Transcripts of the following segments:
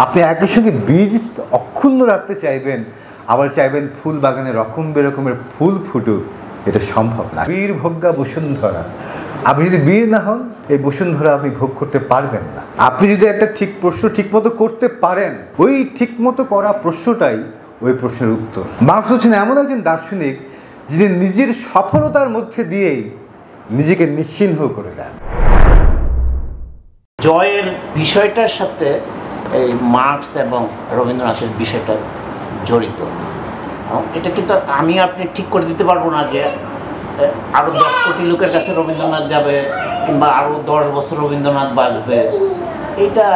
আপনি একই সঙ্গে বীজ অক্ষুণ্ণ রাখতে চাইবেন, আবার চাইবেন ফুল বাগানে রকম বেরকমের ফুল ফুটুক, এটা সম্ভব না। বীর ভোগ্যা বসুন্ধরা, আপনি যদি বীর না হন এই বসুন্ধরা আপনি ভোগ করতে পারবেন না। আপনি যদি একটা ঠিক প্রশ্ন ঠিকমতো করতে পারেন, ওই ঠিকমতো করা প্রশ্নটাই ওই প্রশ্নের উত্তর। মার্কস হচ্ছেন এমন একজন দার্শনিক যিনি নিজের সফলতার মধ্যে দিয়েই নিজেকে নিশ্চিহ্ন করে দেন। জয়ের বিষয়টার সাথে এই মার্কস এবং রবীন্দ্রনাথের বিষয়টা জড়িত। এটা কিন্তু আমি আপনি ঠিক করে দিতে পারবো না যে আরও 10 কোটি লোকের কাছে রবীন্দ্রনাথ যাবে কিংবা আরও 10 বছর রবীন্দ্রনাথ বাঁচবে, এটা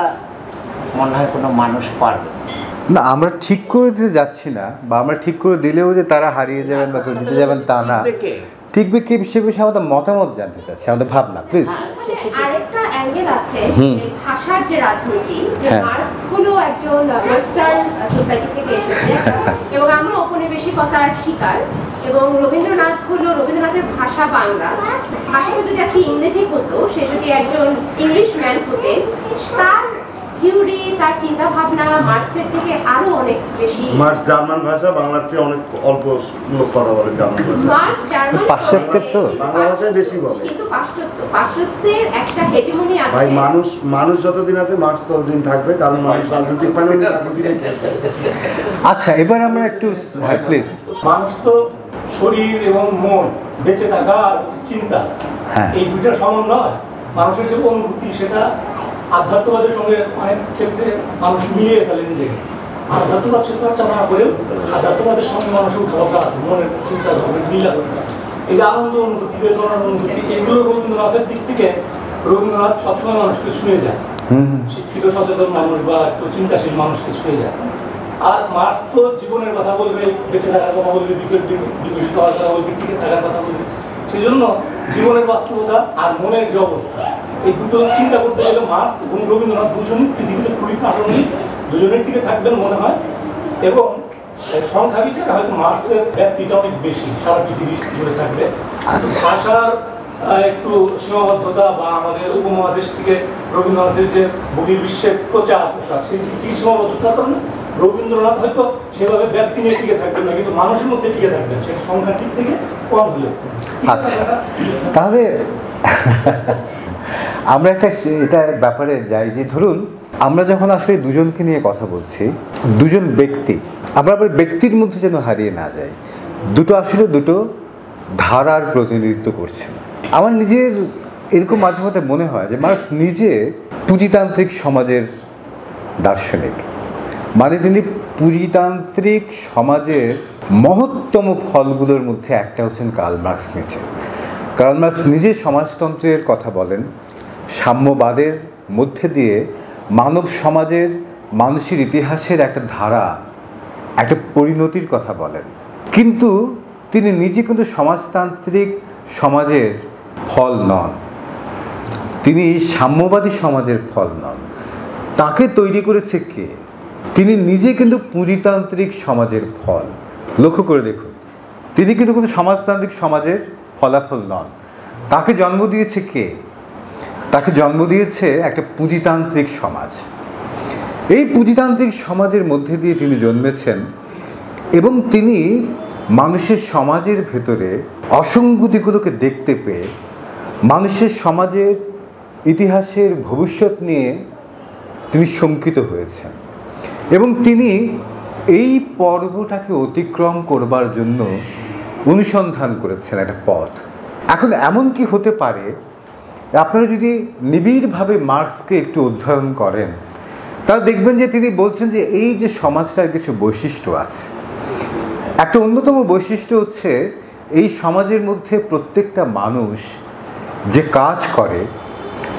মনে হয় কোনো মানুষ পারবে না। আমরা ঠিক করে দিতে যাচ্ছি না, বা আমরা ঠিক করে দিলেও যে তারা হারিয়ে যাবেন বা জিতে যাবেন তা না। ঠিকবে কি সে বিষয়ে আমাদের মতামত জানতে চাচ্ছি, আমাদের ভাবনা প্লিজ। আরেকটা অ্যাঙ্গেল আছে ভাষার যে রাজনীতি, যে মার্কস হলো একজন ওয়েস্টার্ন সোসাইটি থেকে এসেছে এবং আমরা ঔপনিবেশিকতার শিকার, এবং রবীন্দ্রনাথ হলো, রবীন্দ্রনাথের ভাষা বাংলা। ভাষাটা যদি আজকে ইংরেজি হতো, সে যদি একজন ইংলিশ ম্যান হতেন, তার থিওরি, তার চিন্তা ভাবনা মার্কসের থেকে আরো অনেক বেশি। মার্কস জার্মান ভাষা, বাংলার চেয়ে অনেক অল্প লোক কথা বলে জার্মান ভাষা। মার্কস জার্মান, পাশ্চাত্যের তো বাংলা ভাষায় বেশি বলে, কিন্তু পাশ্চাত্যের একটা হেজেমনি আছে। ভাই মানুষ যতদিন আছে মার্কস ততদিন থাকবে, কারণ মানুষ রাজনৈতিক প্রাণী, রাজনীতি। আচ্ছা, এবার আমরা একটু প্লিজ। মানুষ তো শরীর এবং মন, বেঁচে থাকা আর চিন্তা, এই দুইটা সমন্বয় মানুষের যে অনুভূতি, সেটা আধ্যাত্মবাদের সঙ্গে অনেক ক্ষেত্রে মানুষ মিলিয়ে ফেলে নিজেকে। আধ্যাত্মবাদ চর্চা না করেও আধ্যাত্মবাদের সঙ্গে মানুষের উঠা বসা আছে, মনের চিন্তা ভাবনা মিল আছে। এই যে আনন্দ অনুভূতি, বেদনার অনুভূতি, এগুলো রবীন্দ্রনাথের দিক থেকে রবীন্দ্রনাথ সবসময় মানুষকে ছুঁয়ে যায়, শিক্ষিত সচেতন মানুষ বা একটু চিন্তাশীল মানুষকে ছুঁয়ে যায়। আর মার্কস তো জীবনের কথা বলবে, বেঁচে থাকার কথা বলবে, বিকশিত হওয়ার কথা বলবে, টিকে থাকার কথা বলবে। সেই জন্য জীবনের বাস্তবতা আর মনের যে অবস্থা, এই দুটো চিন্তা করতে গেলে মার্কস এবং রবীন্দ্রনাথ দুজনই পৃথিবীতে খুবই প্রাসঙ্গিক, দুজনের টিকে থাকবেন মনে হয়। এবং সংখ্যা বিচারে হয়তো মার্কসের ব্যাপ্তিটা অনেক বেশি, সারা পৃথিবী জুড়ে থাকবে। ভাষার একটু সীমাবদ্ধতা বা আমাদের উপমহাদেশ থেকে রবীন্দ্রনাথের যে বহির্বিশ্বের প্রচার প্রসার, সেই দিক থেকে সীমাবদ্ধতার কারণে রবীন্দ্রনাথ হয়তো সেভাবে ব্যক্তি নিয়ে টিকে থাকবেন না, কিন্তু মানুষের মধ্যে টিকে থাকবেন, সেটা সংখ্যার দিক থেকে কম হলে। আচ্ছা, তাহলে আমরা এটা ব্যাপারে যাই যে ধরুন আমরা যখন আসলে দুজনকে নিয়ে কথা বলছি, দুজন ব্যক্তি, আমরা আবার ব্যক্তির মধ্যে যেন হারিয়ে না যাই। দুটো আসলে দুটো ধারার প্রতিনিধিত্ব করছে। আমার নিজের এরকম মাঝে মধ্যে মনে হয় যে মার্কস নিজে পুঁজিতান্ত্রিক সমাজের দার্শনিক, মানে তিনি পুঁজিতান্ত্রিক সমাজের মহত্তম ফলগুলোর মধ্যে একটা হচ্ছেন কার্ল মার্কস নিজে। কার্ল মার্কস নিজে সমাজতন্ত্রের কথা বলেন, সাম্যবাদের মধ্যে দিয়ে মানব সমাজের, মানুষের ইতিহাসের একটা ধারা, একটা পরিণতির কথা বলেন। কিন্তু তিনি নিজে কিন্তু সমাজতান্ত্রিক সমাজের ফল নন, তিনি সাম্যবাদী সমাজের ফল নন। তাকে তৈরি করেছে কে? তিনি নিজে কিন্তু পুঁজিতান্ত্রিক সমাজের ফল। লক্ষ্য করে দেখুন, তিনি কিন্তু কোনো সমাজতান্ত্রিক সমাজের ফলাফল নন। তাকে জন্ম দিয়েছে কে? তাকে জন্ম দিয়েছে একটা পুঁজিতান্ত্রিক সমাজ। এই পুঁজিতান্ত্রিক সমাজের মধ্যে দিয়ে তিনি জন্মেছেন এবং তিনি মানুষের সমাজের ভেতরে অসঙ্গতিগুলোকে দেখতে পেয়ে মানুষের সমাজের ইতিহাসের ভবিষ্যৎ নিয়ে তিনি শঙ্কিত হয়েছেন এবং তিনি এই পর্বটাকে অতিক্রম করবার জন্য অনুসন্ধান করেছেন একটা পথ। এখন এমন কি হতে পারে, আপনারা যদি নিবিড়ভাবে মার্কসকে একটু অধ্যয়ন করেন তাহলে দেখবেন যে তিনি বলছেন যে এই যে সমাজটার কিছু বৈশিষ্ট্য আছে। একটা অন্যতম বৈশিষ্ট্য হচ্ছে এই সমাজের মধ্যে প্রত্যেকটা মানুষ যে কাজ করে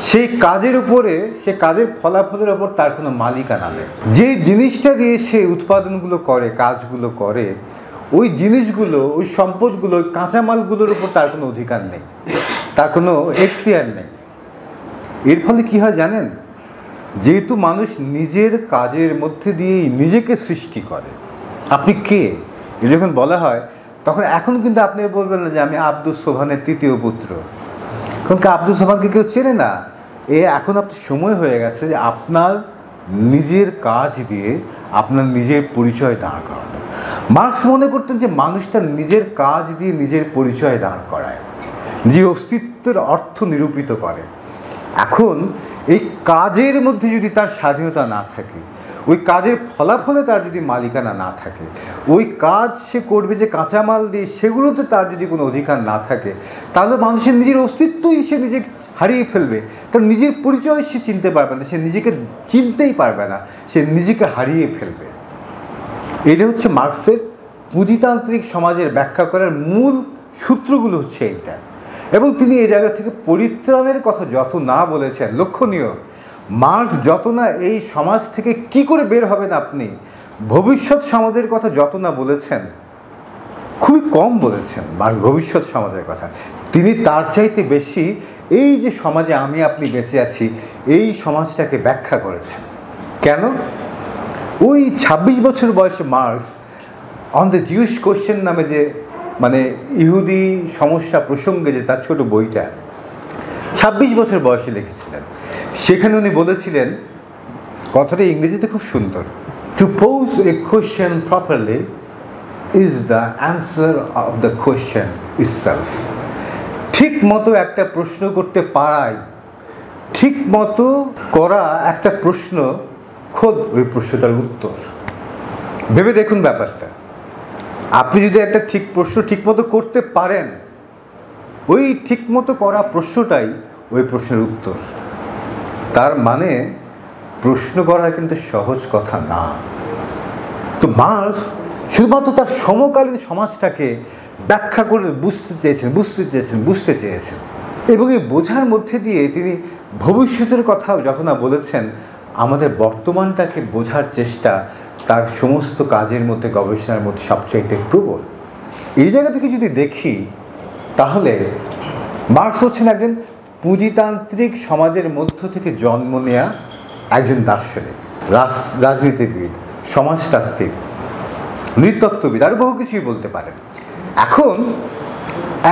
সেই কাজের উপরে, সে কাজের ফলাফলের ওপর তার কোনো মালিকানা নেই। যে জিনিসটা দিয়ে সে উৎপাদনগুলো করে, কাজগুলো করে, ওই জিনিসগুলো, ওই সম্পদগুলো, ওই কাঁচামালগুলোর উপর তার কোনো অধিকার নেই, তার কোনো এখতিয়ার নেই। এর ফলে কি হয় জানেন? যেহেতু মানুষ নিজের কাজের মধ্যে দিয়েই নিজেকে সৃষ্টি করে, আপনি কে এ যখন বলা হয় তখন এখন কিন্তু আপনি বলবেন না যে আমি আব্দুস সোবহানের তৃতীয় পুত্র, কারণ কি আব্দুস সোবহানকে কেউ চেনে না। এখন আপনার সময় হয়ে গেছে যে আপনার নিজের কাজ দিয়ে আপনার নিজের পরিচয় দাঁড় করানো। মার্কস মনে করতেন যে মানুষ তার নিজের কাজ দিয়ে নিজের পরিচয় দাঁড় করায়, নিজের অস্তিত্বের অর্থ নিরূপিত করে। এখন এই কাজের মধ্যে যদি তার স্বাধীনতা না থাকে, ওই কাজের ফলাফলে তার যদি মালিকানা না থাকে, ওই কাজ সে করবে যে কাঁচামাল দিয়ে সেগুলোতে তার যদি কোনো অধিকার না থাকে, তাহলে মানুষের নিজের অস্তিত্বই সে নিজে হারিয়ে ফেলবে। তার নিজের পরিচয় সে চিনতে পারবে না, সে নিজেকে চিনতেই পারবে না, সে নিজেকে হারিয়ে ফেলবে। এটা হচ্ছে মার্কসের পুঁজিতান্ত্রিক সমাজের ব্যাখ্যা করার মূল সূত্রগুলো হচ্ছে এইটা। এবং তিনি এই জায়গা থেকে পরিত্রাণের কথা যত না বলেছেন, লক্ষণীয়, মার্কস যত না এই সমাজ থেকে কি করে বের হবেন আপনি, ভবিষ্যৎ সমাজের কথা যত না বলেছেন, খুবই কম বলেছেন মার্কস ভবিষ্যৎ সমাজের কথা। তিনি তার চাইতে বেশি এই যে সমাজে আমি আপনি বেঁচে আছি এই সমাজটাকে ব্যাখ্যা করেছেন। কেন? ওই 26 বছর বয়সে marks on the Jews question নামে যে মানে ইহুদি সমস্যা প্রসঙ্গে যে তার ছোট বইটা 26 বছর বয়সে লিখেছিলেন, সেখানে উনি বলেছিলেন, কথাটা ইংরেজিতে খুব সুন্দর, to pose a question properly is the answer of the question itself. ঠিক মতো একটা প্রশ্ন করতে পারাই, ঠিক মতো করা একটা প্রশ্ন খোদ ওই প্রশ্নটার উত্তর। ভেবে দেখুন ব্যাপারটা, আপনি যদি একটা ঠিক প্রশ্ন ঠিকমতো করতে পারেন, ওই ঠিকমতো করা প্রশ্নটাই ওই প্রশ্নের উত্তর। তার মানে প্রশ্ন করা কিন্তু সহজ কথা না। তো মার্কস শুধুমাত্র তার সমকালীন সমাজটাকে ব্যাখ্যা করে বুঝতে চেয়েছেন এবং এই বোঝার মধ্যে দিয়ে তিনি ভবিষ্যতের কথাও যত না বলেছেন, আমাদের বর্তমানটাকে বোঝার চেষ্টা তার সমস্ত কাজের মধ্যে, গবেষণার মধ্যে সবচাইতে প্রবল। এই জায়গা থেকে যদি দেখি, তাহলে মার্কস হচ্ছেন একজন পুঁজিতান্ত্রিক সমাজের মধ্য থেকে জন্ম নেয়া একজন দার্শনিক, রাজনীতিবিদ, সমাজতাত্ত্বিক, নৃতত্ত্ববিদ, আরও বহু কিছুই বলতে পারেন। এখন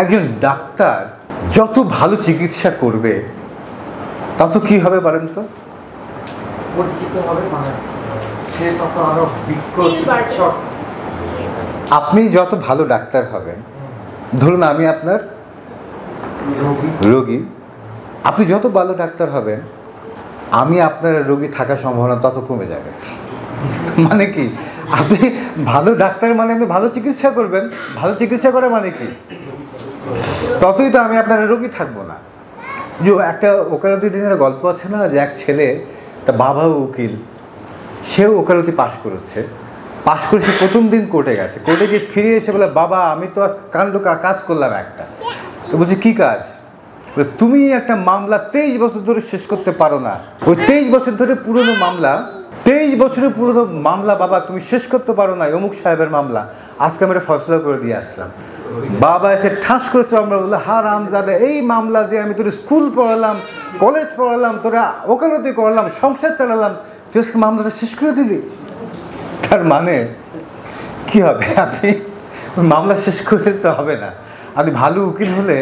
একজন ডাক্তার যত ভালো চিকিৎসা করবে তত কি হবে বলেন তো? পরিচিত হবে, মানে সে তত আরো বিজ্ঞ চিকিৎসক। আপনি যত ভালো ডাক্তার হবেন, ধরুন আমি আপনার রোগী, আপনি যত ভালো ডাক্তার হবেন, আমি আপনার রোগী থাকার সম্ভাবনা তত কমে যাবে। মানে কি, আপনি ভালো ডাক্তার মানে আপনি ভালো চিকিৎসা করবেন, ভালো চিকিৎসা করা মানে কি, ততই তো আমি আপনার রোগী থাকবো না। যে একটা ওকালতি দিনের গল্প আছে না, যে এক ছেলে, তার বাবাও উকিল, সেও ওকালতি পাশ করেছে, পাশ করে সে প্রথম দিন কোর্টে গেছে, কোর্টে গিয়ে ফিরে এসে বলে, বাবা আমি তো আজ কাজ করলাম একটা। তো বলছে কী কাজ? তুমি একটা মামলা 23 বছর ধরে শেষ করতে পারো না, ওই 23 বছর ধরে পুরনো মামলা, 23 বছরের পুরনো মামলা বাবা তুমি শেষ করতে পারো না, অমুক সাহেবের মামলা, আজকে আমরা ফয়সলা করে দিয়ে আসলাম। বাবা এসে ঠাস করে আমরা বললো, হারাম যাবে, এই মামলা দিয়ে আমি তোর স্কুল পড়ালাম, কলেজ পড়ালাম, তোরা ওকালতি করলাম, সংসার চালালাম, তুই আজকে মামলাটা শেষ করে দিলি। তার মানে কি হবে, আপনি মামলা শেষ করে দিতে হবে না, আপনি ভালো উকিল হলে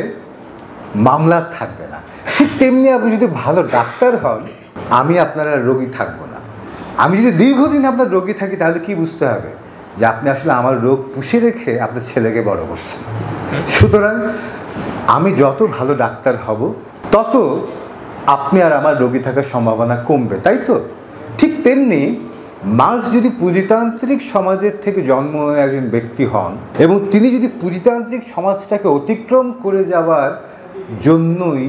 মামলা থাকবে না। ঠিক তেমনি আপনি যদি ভালো ডাক্তার হন, আমি আপনার আর রোগী থাকবো না। আমি যদি দীর্ঘদিন আপনার রোগী থাকি, তাহলে কি বুঝতে হবে, যে আপনি আসলে আমার রোগ পুষে রেখে আপনার ছেলেকে বড় করছেন। সুতরাং আমি যত ভালো ডাক্তার হব, তত আপনি আর আমার রোগী থাকার সম্ভাবনা কমবে, তাই তো? ঠিক তেমনি মার্কস যদি পুঁজিতান্ত্রিক সমাজের থেকে জন্ম একজন ব্যক্তি হন এবং তিনি যদি পুঁজিতান্ত্রিক সমাজটাকে অতিক্রম করে যাওয়ার জন্যই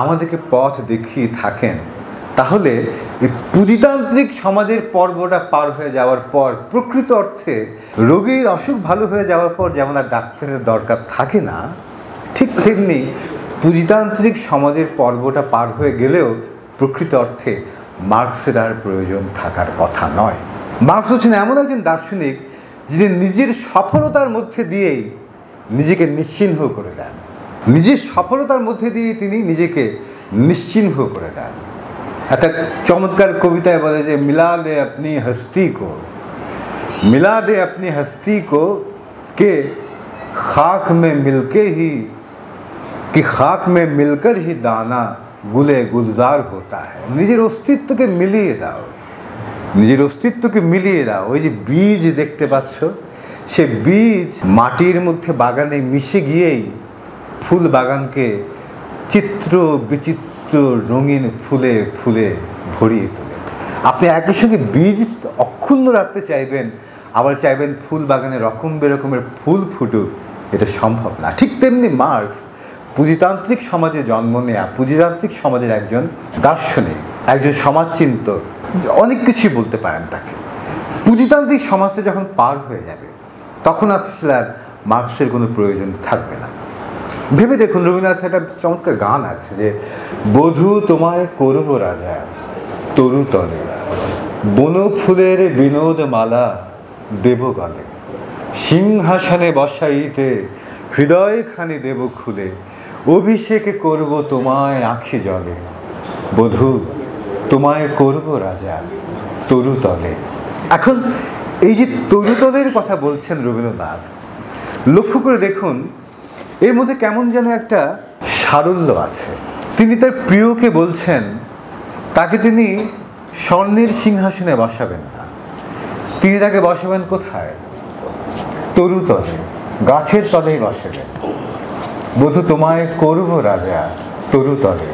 আমাদেরকে পথ দেখিয়ে থাকেন, তাহলে এই পুঁজিতান্ত্রিক সমাজের পর্বটা পার হয়ে যাওয়ার পর প্রকৃত অর্থে রোগীর অসুখ ভালো হয়ে যাওয়ার পর যেমন আর ডাক্তারের দরকার থাকে না, ঠিক তেমনি পুঁজিতান্ত্রিক সমাজের পর্বটা পার হয়ে গেলেও প্রকৃত অর্থে মার্কসের আর প্রয়োজন থাকার কথা নয়। মার্কস হচ্ছেন এমন একজন দার্শনিক যিনি নিজের সফলতার মধ্যে দিয়েই নিজেকে নিশ্চিহ্ন করে দেন, নিজের সফলতার মধ্যে দিয়ে তিনি নিজেকে নিশ্চিহ্ন করে দেন। একটা চমৎকার কবিতায় বলে যে, মিলা দে আপনি হস্তি কো কে খাক মে মিলকর হি দানা গুলে গুলজার হতা হ্যায়। নিজের অস্তিত্বকে মিলিয়ে দাও, নিজের অস্তিত্বকে মিলিয়ে দাও। ওই যে বীজ দেখতে পাচ্ছ, সে বীজ মাটির মধ্যে বাগানে মিশে গিয়েই ফুল বাগানকে চিত্র বিচিত্র রঙিন ফুলে ফুলে ভরিয়ে তোলে। আপনি একই সঙ্গে বীজ অক্ষুণ্ণ রাখতে চাইবেন, আবার চাইবেন ফুল বাগানে রকম বেরকমের ফুল ফুটুক, এটা সম্ভব না। ঠিক তেমনি মার্কস পুঁজিতান্ত্রিক সমাজে জন্ম নেয়া, পুঁজিতান্ত্রিক সমাজের একজন দার্শনিক, একজন সমাজচিন্তক, অনেক কিছুই বলতে পারেন তাকে। পুঁজিতান্ত্রিক সমাজটা যখন পার হয়ে যাবে তখন আসলে আর মার্কসের কোনো প্রয়োজন থাকবে না। ভেবে দেখুন, রবীন্দ্রনাথের একটা চমৎকার গান আছে যে, বধূ তোমায় করব রাজা তরু তলে, বন ফুলের বিনোদ মালা দেব গলে, সিংহাসনে বসাইতে হৃদয় খানি দেব খুলে, অভিষেক করব তোমায় আঁখি জলে, বধূ তোমায় করব রাজা তরু তলে। এখন এই যে তরুতলের কথা বলছেন রবীন্দ্রনাথ, লক্ষ্য করে দেখুন এর মধ্যে কেমন যেন একটা সারল্য আছে। তিনি তার প্রিয়কে বলছেন তাকে তিনি স্বর্ণের সিংহাসনে বসাবেন না, তিনি তাকে বসাবেন কোথায়? তরুতলে, গাছের তলেই বসাবেন। বধূ তোমায় করব রাজা তরুতলে,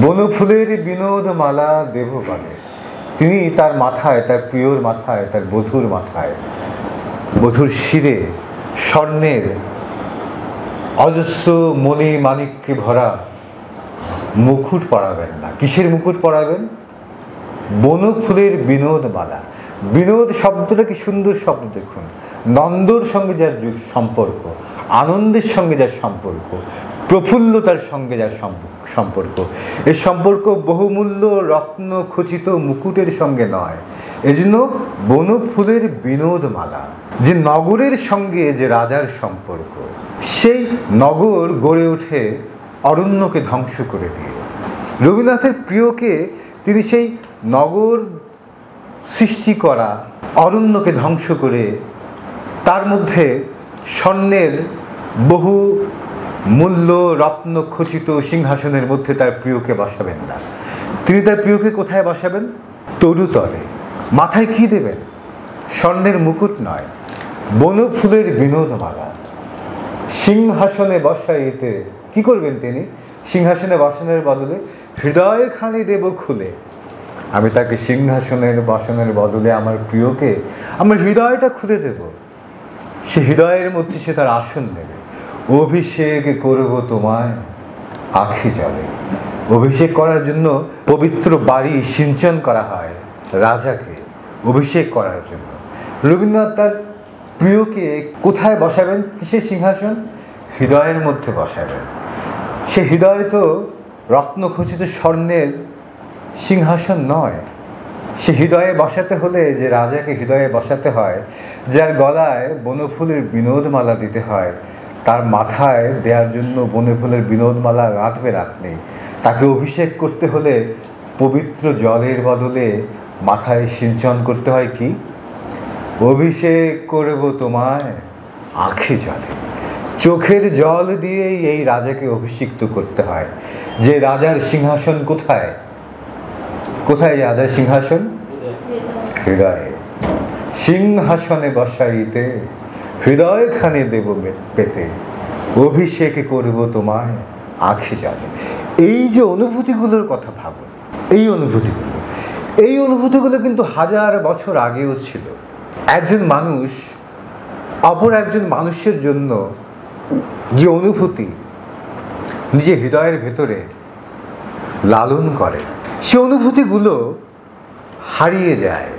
বনফুলের বিনোদ মালা দেব গলে। তিনি তার মাথায়, তার প্রিয়র মাথায়, তার বধূর মাথায়, বধূর শিরে স্বর্ণের অজস্র মণি মাণিক্যে ভরা মুকুট পরাবেন না। কিসের মুকুট পরাবেন? বনফুলের বিনোদ মালা। বিনোদ শব্দটা কি সুন্দর শব্দ দেখুন। নন্দর সঙ্গে যার সম্পর্ক, আনন্দের সঙ্গে যার সম্পর্ক, প্রফুল্লতার সঙ্গে যার সম্পর্ক, এর সম্পর্ক বহুমূল্য রত্ন খচিত মুকুটের সঙ্গে নয়। এজন্য বনফুলের বিনোদমালা। যে নগরের সঙ্গে যে রাজার সম্পর্ক, সেই নগর গড়ে ওঠে অরণ্যকে ধ্বংস করে দিয়ে। রবীন্দ্রনাথের প্রিয়কে তিনি সেই নগর সৃষ্টি করা অরণ্যকে ধ্বংস করে তার মধ্যে স্বর্ণের বহু মূল্য রত্ন খচিত সিংহাসনের মধ্যে তার প্রিয়কে বসাবেন না। তিনি তার প্রিয়কে কোথায় বসাবেন? তরুতলে। মাথায় কি দেবেন? স্বর্ণের মুকুট নয়, বনফুলের বিনোদমালা। সিংহাসনে বসাইতে কি করবেন তিনি? সিংহাসনে বসানোর বদলে হৃদয় খানি দেব খুলে। আমি তাকে সিংহাসনের বসানোর বদলে আমার প্রিয়কে আমার হৃদয়টা খুলে দেব। সে হৃদয়ের মধ্যে সে তার আসন নেবে। অভিষেক করব তোমায় আঁখি জলে। অভিষেক করার জন্য পবিত্র বাড়ি সিঞ্চন করা হয় রাজাকে, অভিষেক করার জন্য। রবীন্দ্রনাথ তার প্রিয়কে কোথায় বসাবেন? কিসের সিংহাসন? হৃদয়ের মধ্যে বসাবেন। সে হৃদয় তো রত্নখচিত স্বর্ণের সিংহাসন নয়। সে হৃদয়ে বসাতে হলে যে রাজাকে হৃদয়ে বসাতে হয়, যার গলায় বনফুলের বিনোদমালা দিতে হয়, তার মাথায় দেওয়ার জন্য বনফুলের বিনোদমালা গাঁথবে রাখনি। তাকে অভিষেক করতে হলে পবিত্র জলের বদলে মাথায় সিঞ্চন করতে হয় কি? অভিষেক করব তোমায় আঁখি জলে। চোখের জল দিয়েই এই রাজাকে অভিষিক্ত করতে হয়। যে রাজার সিংহাসন কোথায়? কোথায় রাজার সিংহাসন? হৃদয়ে। সিংহাসনে বসাইতে হৃদয় খানে দেব পেতে, অভিষেক করব তোমায় আঁখি জলে। এই যে অনুভূতিগুলোর কথা ভাবুন, এই অনুভূতিগুলো কিন্তু হাজার বছর আগেও ছিল। একজন মানুষ অপর একজন মানুষের জন্য যে অনুভূতি নিজের হৃদয়ের ভেতরে লালন করে, সে অনুভূতিগুলো হারিয়ে যায়।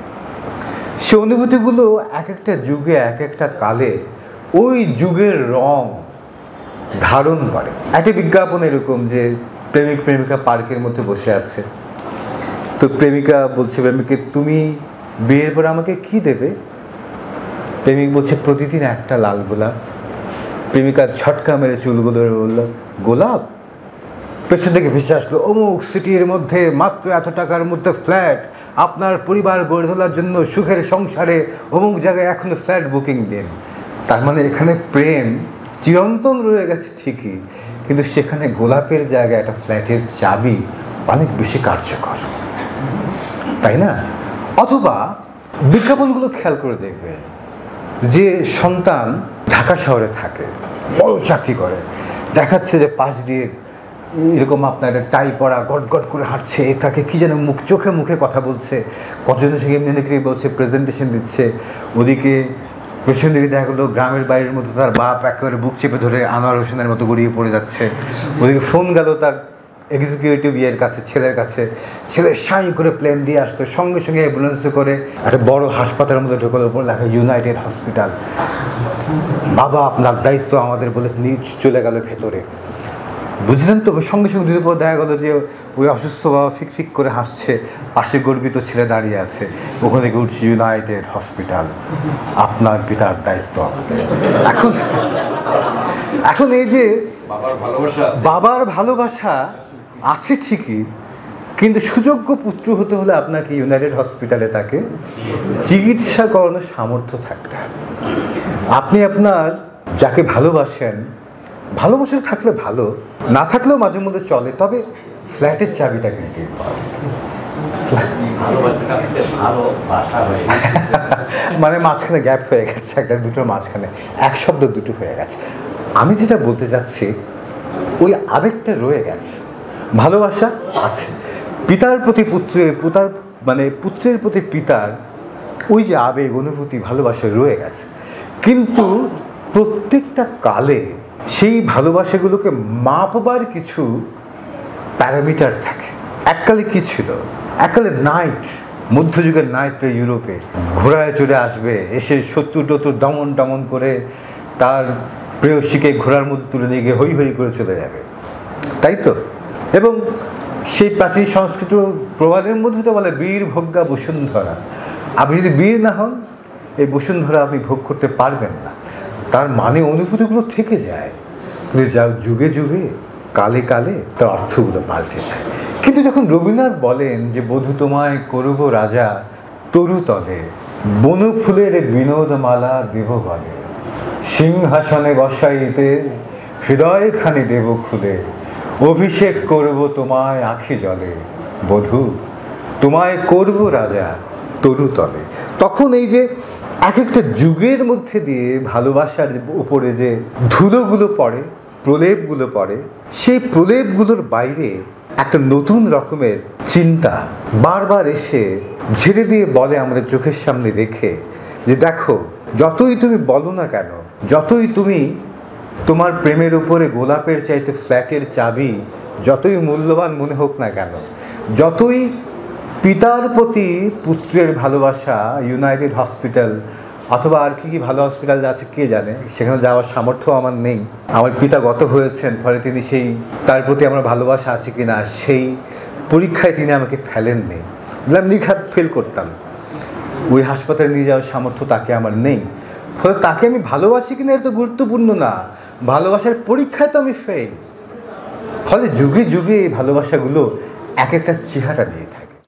সে অনুভূতিগুলো এক একটা যুগে, এক একটা কালে ওই যুগের রং ধারণ করে। একটা বিজ্ঞাপন এরকম যে প্রেমিক প্রেমিকা পার্কের মধ্যে বসে আছে, তো প্রেমিকা বলছে প্রেমিককে, তুমি বিয়ের পর আমাকে কি দেবে? প্রেমিক বলছে, প্রতিদিন একটা লাল গোলাপ। প্রেমিকা ছটকা মেরে চুলগুলো বলল, গোলাপ? পেছন থেকে ভেসে আসলো, অমুক সিটির মধ্যে মাত্র এত টাকার মধ্যে ফ্ল্যাট, আপনার পরিবার গড়ে তোলার জন্য সুখের সংসারে অমুক জায়গায় এখনো ফ্ল্যাট বুকিং দিন। তার মানে এখানে প্রেম চিরন্তন রয়ে গেছে ঠিকই, কিন্তু সেখানে গোলাপের জায়গায় একটা ফ্ল্যাটের চাবি অনেক বেশি কার্যকর, তাই না? অথবা বিজ্ঞাপনগুলো খেয়াল করে দেখবে যে সন্তান ঢাকা শহরে থাকে, বড় চাকরি করে, দেখাচ্ছে যে পাশ দিয়ে এরকম আপনার টাই পরা গট গট করে হাঁটছে, তাকে কী যেন চোখে মুখে কথা বলছে, কতজনের সঙ্গে এমনি বলছে, প্রেজেন্টেশন দিচ্ছে। ওদিকে পেছন দিকে দেখা গেলো গ্রামের বাইরের মতো তার বাপ একেবারে বুক চেপে ধরে আনোয়ার হোসেনের মতো গড়িয়ে পড়ে যাচ্ছে। ওদিকে ফোন গেল তার এক্সিকিউটিভ ইয়ের কাছে, ছেলের কাছে, ছেলে সাই করে প্লেন দিয়ে আসতো, সঙ্গে সঙ্গে অ্যাম্বুলেন্সে করে একটা বড় হাসপাতালের মধ্যে ঢোকার উপর লেখা ইউনাইটেড হসপিটাল। বাবা আপনার দায়িত্ব আমাদের বলে নিয়ে চলে গেল ভেতরে, বুঝলেন তো? সঙ্গে সঙ্গে দুপুর দেখা গেলো যে ওই অসুস্থ বাবা ফিক ফিক করে হাসছে, পাশে গর্বিত ছেলে দাঁড়িয়ে আছে, ওখানে থেকে উঠছে ইউনাইটেড হসপিটাল, আপনার পিতার দায়িত্ব আমাদের। এখন এই যে বাবার ভালোবাসা আছে ঠিকই, কিন্তু সুযোগ্য পুত্র হতে হলে আপনাকে ইউনাইটেড হসপিটালে তাকে চিকিৎসা করানোর সামর্থ্য থাকতে হবে। আপনি আপনার যাকে ভালোবাসেন, ভালোবাসা থাকলে ভালো, না থাকলেও মাঝে মধ্যে চলে, তবে ফ্ল্যাটের চাবিটা কিন্তু মানে মাঝখানে গ্যাপ হয়ে গেছে, একটা দুটোর মাঝখানে এক শব্দ দুটো হয়ে গেছে। আমি যেটা বলতে যাচ্ছি, ওই আবেগটা রয়ে গেছে, ভালোবাসা আছে পিতার প্রতি পুত্রের, পুত্রের প্রতি পিতার ওই যে আবেগ, অনুভূতি, ভালোবাসা রয়ে গেছে। কিন্তু প্রত্যেকটা কালে সেই ভালোবাসাগুলোকে মাপবার কিছু প্যারামিটার থাকে। এককালে কি ছিল? এককালে নাইট, মধ্যযুগের নাইটটা ইউরোপে ঘোড়ায় চড়ে আসবে, এসে শত্রু টত্রু দমন করে তার প্রেয়সীকে ঘোড়ার মধ্যে তুলে নিয়ে গিয়ে হই হই করে চলে যাবে, তাই তো? এবং সেই প্রাচীন সংস্কৃত প্রবাদের মধ্যে তো বলে বীর ভোগ্যা বসুন্ধরা। আপনি যদি বীর না হন, এই বসুন্ধরা আপনি ভোগ করতে পারবেন না। তার মানে অনুভূতিগুলো থেকে যায়, কিন্তু যা যুগে যুগে কালে কালে তার অর্থগুলো পাল্টে যায়। কিন্তু যখন রবীন্দ্রনাথ বলেন যে বধূ তোমায় করব রাজা তরুতলে, বনফুলের বিনোদমালা দেব গলে, সিংহাসনে বসাইতে হৃদয়খানি দেব খুলে, অভিষেক করব তোমায় আখি জলে, বধূ তোমায় করব রাজা তরুতলে। তখন এই যে এক একটা যুগের মধ্যে দিয়ে ভালোবাসার উপরে যে ধুলোগুলো পড়ে, প্রলেপগুলো পড়ে, সেই প্রলেপগুলোর বাইরে একটা নতুন রকমের চিন্তা বারবার এসে ঝেড়ে দিয়ে বলে আমাদের চোখের সামনে রেখে যে দেখো, যতই তুমি বলো না কেন, যতই তুমি তোমার প্রেমের উপরে গোলাপের চাইতে ফ্ল্যাটের চাবি যতই মূল্যবান মনে হোক না কেন, যতই পিতার প্রতি পুত্রের ভালোবাসা, ইউনাইটেড হসপিটাল অথবা আর কি ভালো হসপিটাল আছে কে জানে, সেখানে যাওয়ার সামর্থ্য আমার নেই। আমার পিতা গত হয়েছেন, ফলে তিনি সেই তার প্রতি আমার ভালোবাসা আছে কি না সেই পরীক্ষায় তিনি আমাকে ফেলেননি। বললাম নির্ঘাত ফেল করতাম, ওই হাসপাতালে নিয়ে যাওয়ার সামর্থ্য তাকে আমার নেই। ফলে তাকে আমি ভালোবাসি কিনা এটা তো গুরুত্বপূর্ণ না, ভালোবাসার পরীক্ষায় তো আমি ফেল। ফলে যুগে যুগে এই ভালোবাসাগুলো এক একটা চেহারা দিয়ে থাকে।